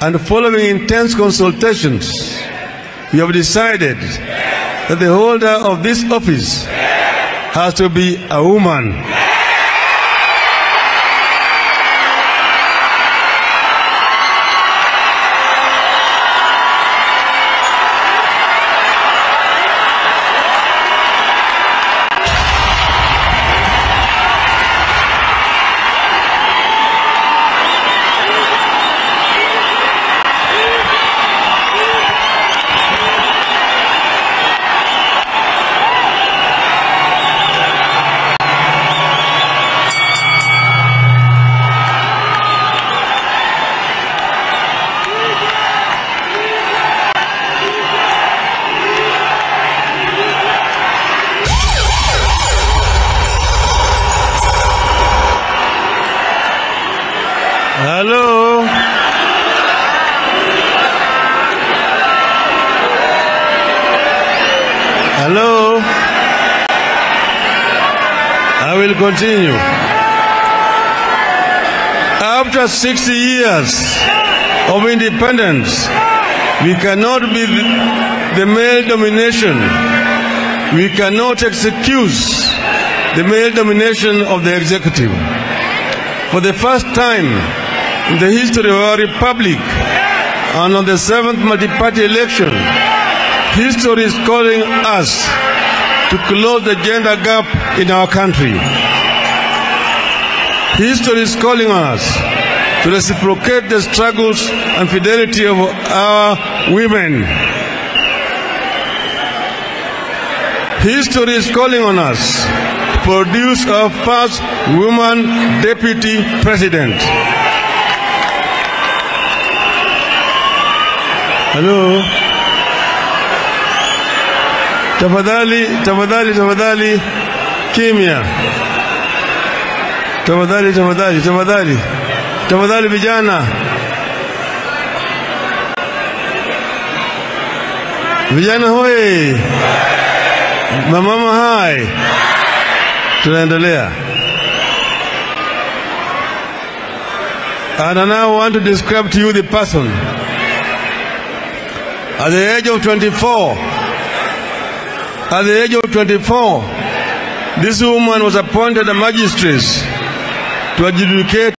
and following intense consultations, we have decided that the holder of this office has to be a woman. Hello? Hello? I will continue. After 60 years of independence, we cannot be the male domination. We cannot excuse the male domination of the executive. For the first time in the history of our republic, and on the 7th multi-party election, history is calling us to close the gender gap in our country. History is calling on us to reciprocate the struggles and fidelity of our women. History is calling on us to produce our first woman deputy president. Hello? Tafadhali, kimya. Tafadhali vijana. Vijana hoi. Mama hai. Tunaendelea. And I now want to describe to you the person. At the age of 24, this woman was appointed a magistrate to adjudicate